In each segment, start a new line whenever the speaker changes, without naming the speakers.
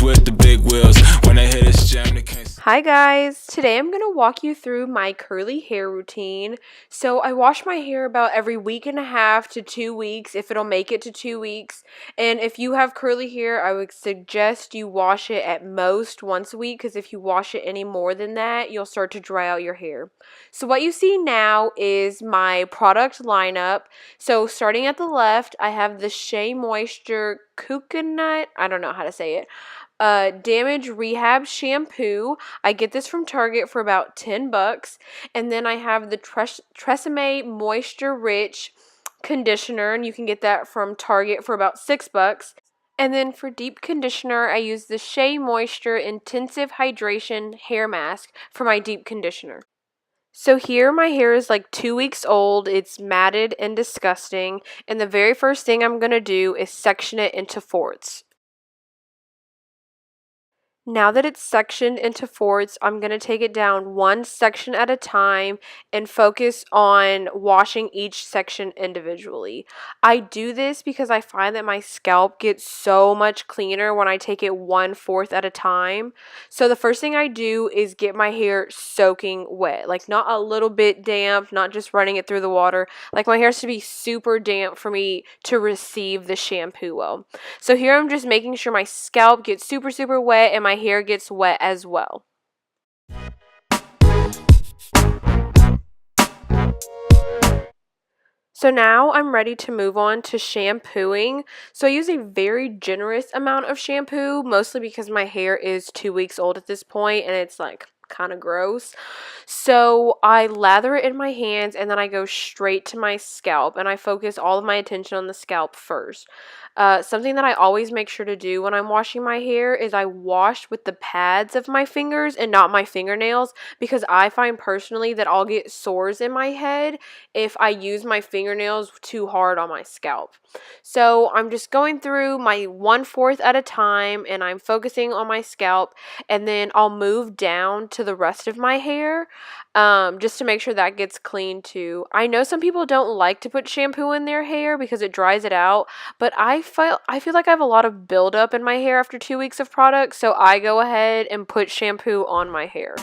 with the big wheels. When they hit this jam, they can't.
Hi guys, today I'm going to walk you through my curly hair routine. So I wash my hair about every week and a half to 2 weeks if it'll make it to 2 weeks. And if you have curly hair, I would suggest you wash it at most once a week, because if you wash it any more than that, you'll start to dry out your hair. So what you see now is my product lineup. So starting at the left, I have the Shea Moisture Coconut, I don't know how to say it, Damage Rehab shampoo. I get this from Target for about $10. And then I have the Tresemme Moisture Rich conditioner, and you can get that from Target for about $6. And then for deep conditioner, I use the Shea Moisture Intensive Hydration Hair Mask for my deep conditioner. So here my hair is like 2 weeks old. It's matted and disgusting. And the very first thing I'm going to do is section it into fourths. Now that it's sectioned into fourths, I'm going to take it down one section at a time and focus on washing each section individually. I do this because I find that my scalp gets so much cleaner when I take it 1/4 at a time. So the first thing I do is get my hair soaking wet, like not a little bit damp, not just running it through the water. Like my hair has to be super damp for me to receive the shampoo well. So here I'm just making sure my scalp gets super, super wet and my hair gets wet as well. So now I'm ready to move on to shampooing. So I use a very generous amount of shampoo, mostly because my hair is 2 weeks old at this point and it's like kind of gross. So I lather it in my hands and then I go straight to my scalp and I focus all of my attention on the scalp first. Something that I always make sure to do when I'm washing my hair is I wash with the pads of my fingers and not my fingernails, because I find personally that I'll get sores in my head if I use my fingernails too hard on my scalp. So I'm just going through my 1/4 at a time and I'm focusing on my scalp, and then I'll move down to the rest of my hair just to make sure that gets clean too. I know some people don't like to put shampoo in their hair because it dries it out, but I feel like I have a lot of buildup in my hair after 2 weeks of product, so I go ahead and put shampoo on my hair.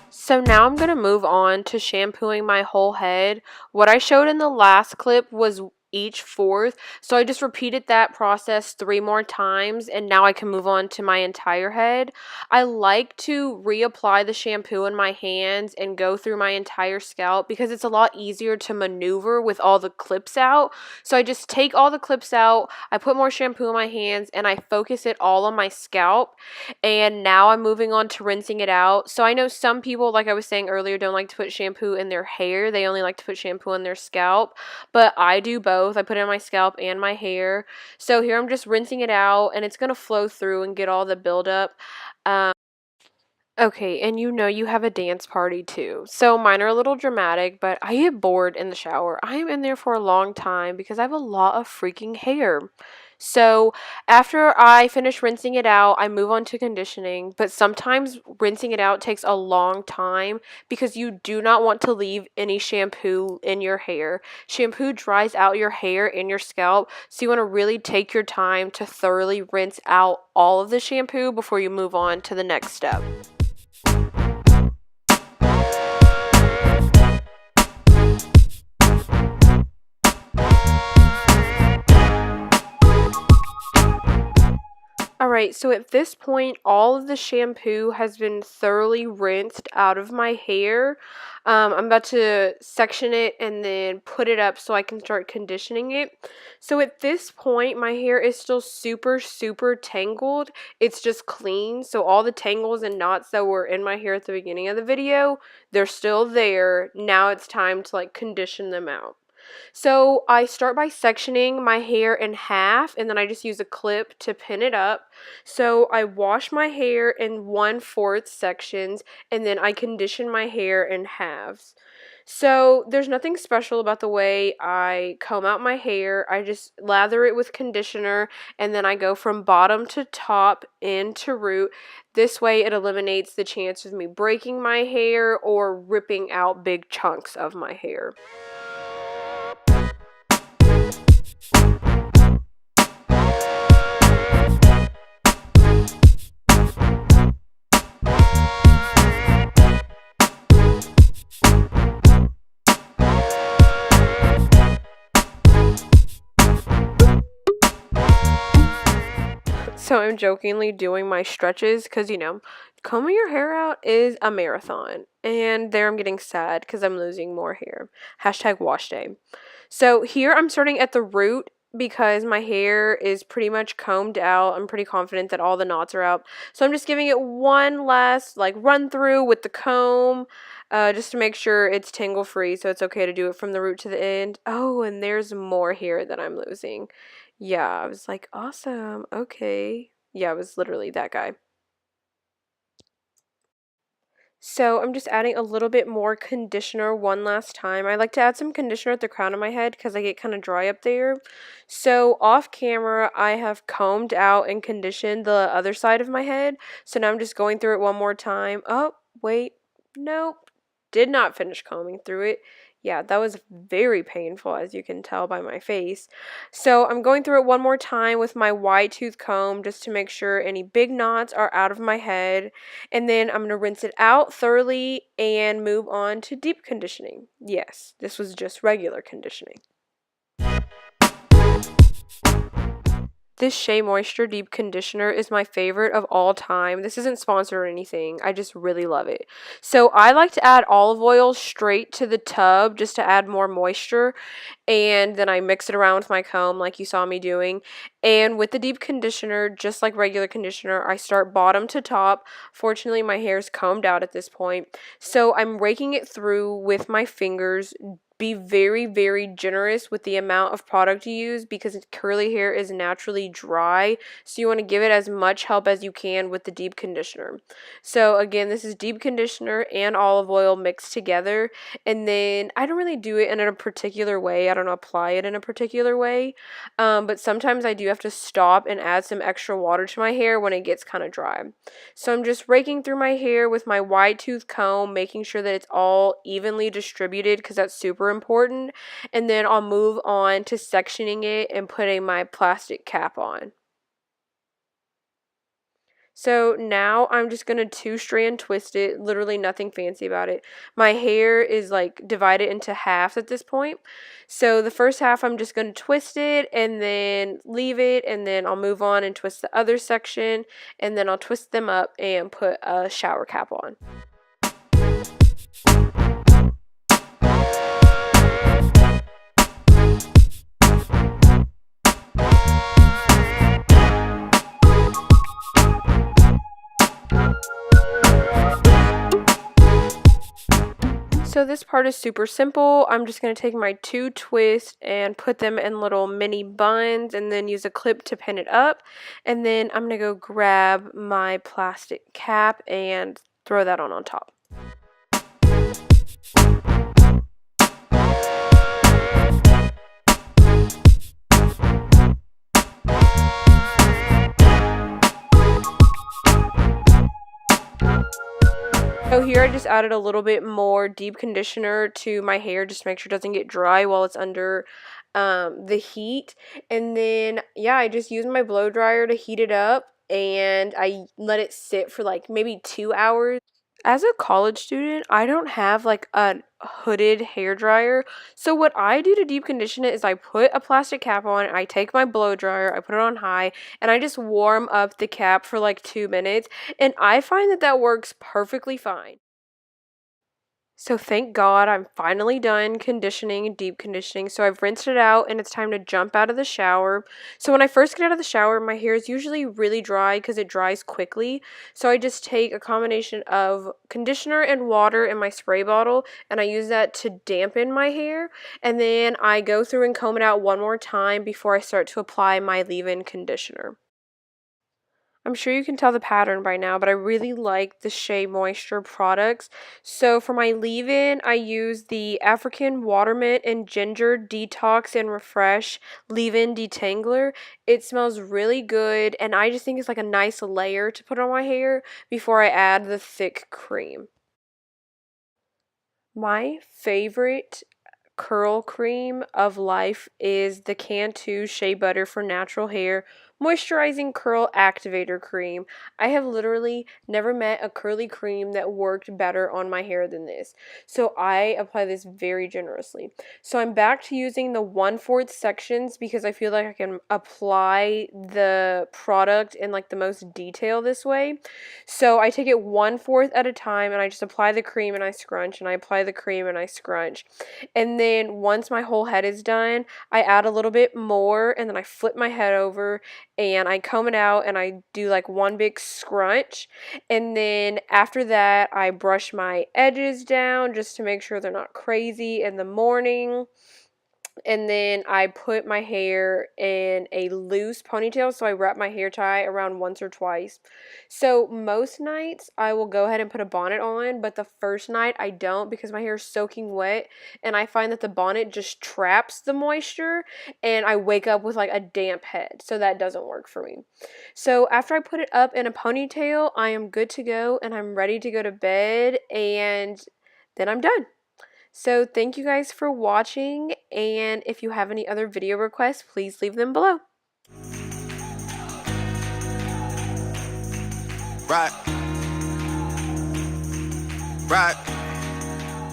So now I'm going to move on to shampooing my whole head. What I showed in the last clip was each fourth, so I just repeated that process 3 more times, and now I can move on to my entire head. I like to reapply the shampoo in my hands and go through my entire scalp because it's a lot easier to maneuver with all the clips out. So I just take all the clips out, I put more shampoo in my hands, and I focus it all on my scalp. And now I'm moving on to rinsing it out. So I know some people, like I was saying earlier, don't like to put shampoo in their hair. They only like to put shampoo in their scalp, but I do both. I put it on my scalp and my hair. So here I'm just rinsing it out and it's going to flow through and get all the buildup. Okay, and you know you have a dance party too. So mine are a little dramatic, but I get bored in the shower. I am in there for a long time because I have a lot of freaking hair. So after I finish rinsing it out, I move on to conditioning, but sometimes rinsing it out takes a long time because you do not want to leave any shampoo in your hair. Shampoo dries out your hair and your scalp, so you want to really take your time to thoroughly rinse out all of the shampoo before you move on to the next step. Alright, so at this point, all of the shampoo has been thoroughly rinsed out of my hair. I'm about to section it and then put it up so I can start conditioning it. So at this point, my hair is still super, super tangled. It's just clean, so all the tangles and knots that were in my hair at the beginning of the video, they're still there. Now it's time to like condition them out. So I start by sectioning my hair in half, and then I just use a clip to pin it up. So I wash my hair in 1/4 sections, and then I condition my hair in halves. So there's nothing special about the way I comb out my hair. I just lather it with conditioner and then I go from bottom to top into root. This way it eliminates the chance of me breaking my hair or ripping out big chunks of my hair. So I'm jokingly doing my stretches because, combing your hair out is a marathon. And there I'm getting sad because I'm losing more hair. Hashtag wash day. So here I'm starting at the root because my hair is pretty much combed out. I'm pretty confident that all the knots are out. So I'm just giving it one last run through with the comb just to make sure it's tangle free. So it's okay to do it from the root to the end. Oh, and there's more hair that I'm losing. Yeah, I was like, awesome. Okay. Yeah, it was literally that guy. So I'm just adding a little bit more conditioner one last time. I like to add some conditioner at the crown of my head because I get kind of dry up there. So off camera, I have combed out and conditioned the other side of my head. So now I'm just going through it one more time. Oh, wait. Nope. Did not finish combing through it. Yeah, that was very painful, as you can tell by my face. So I'm going through it one more time with my wide tooth comb just to make sure any big knots are out of my head. And then I'm going to rinse it out thoroughly and move on to deep conditioning. Yes, this was just regular conditioning. This Shea Moisture Deep Conditioner is my favorite of all time. This isn't sponsored or anything. I just really love it. So I like to add olive oil straight to the tub just to add more moisture. And then I mix it around with my comb like you saw me doing. And with the deep conditioner, just like regular conditioner, I start bottom to top. Fortunately, my hair is combed out at this point. So I'm raking it through with my fingers. Be very, very generous with the amount of product you use because curly hair is naturally dry. So you want to give it as much help as you can with the deep conditioner. So again, this is deep conditioner and olive oil mixed together. And then I don't really do it in a particular way. I don't apply it in a particular way. But sometimes I do have to stop and add some extra water to my hair when it gets kind of dry. So I'm just raking through my hair with my wide tooth comb, making sure that it's all evenly distributed because that's super important. And then I'll move on to sectioning it and putting my plastic cap on. So now I'm just going to 2-strand twist it, literally nothing fancy about it. My hair is divided into halves at this point. So the first half I'm just going to twist it and then leave it, and then I'll move on and twist the other section, and then I'll twist them up and put a shower cap on. So this part is super simple. I'm just going to take my 2 twists and put them in little mini buns and then use a clip to pin it up. And then I'm going to go grab my plastic cap and throw that on top. So here I just added a little bit more deep conditioner to my hair just to make sure it doesn't get dry while it's under the heat. And then, yeah, I just used my blow dryer to heat it up and I let it sit for maybe 2 hours. As a college student, I don't have a hooded hair dryer. So what I do to deep condition it is I put a plastic cap on, I take my blow dryer, I put it on high, and I just warm up the cap for 2 minutes, and I find that that works perfectly fine. So thank God I'm finally done conditioning, deep conditioning. So I've rinsed it out and it's time to jump out of the shower. So when I first get out of the shower, my hair is usually really dry because it dries quickly. So I just take a combination of conditioner and water in my spray bottle and I use that to dampen my hair. And then I go through and comb it out one more time before I start to apply my leave-in conditioner. I'm sure you can tell the pattern by now, but I really like the Shea Moisture products. So for my leave-in, I use the African Water Mint and Ginger Detox and Refresh Leave-In Detangler. It smells really good, and I just think it's like a nice layer to put on my hair before I add the thick cream. My favorite curl cream of life is the Cantu Shea Butter for Natural Hair Moisturizing Curl Activator Cream. I have literally never met a curly cream that worked better on my hair than this. So I apply this very generously. So I'm back to using the 1/4 sections because I feel like I can apply the product in like the most detail this way. So I take it 1/4 at a time and I just apply the cream and I scrunch and I apply the cream and I scrunch. And then once my whole head is done, I add a little bit more and then I flip my head over and I comb it out and I do like one big scrunch. And then after that, I brush my edges down just to make sure they're not crazy in the morning. And then I put my hair in a loose ponytail, so I wrap my hair tie around once or twice. So most nights I will go ahead and put a bonnet on, but the first night I don't because my hair is soaking wet, and I find that the bonnet just traps the moisture, and I wake up with like a damp head, so that doesn't work for me. So after I put it up in a ponytail, I am good to go, and I'm ready to go to bed, and then I'm done. So thank you guys for watching, and if you have any other video requests, please leave them below.
Right. Right.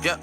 Yep.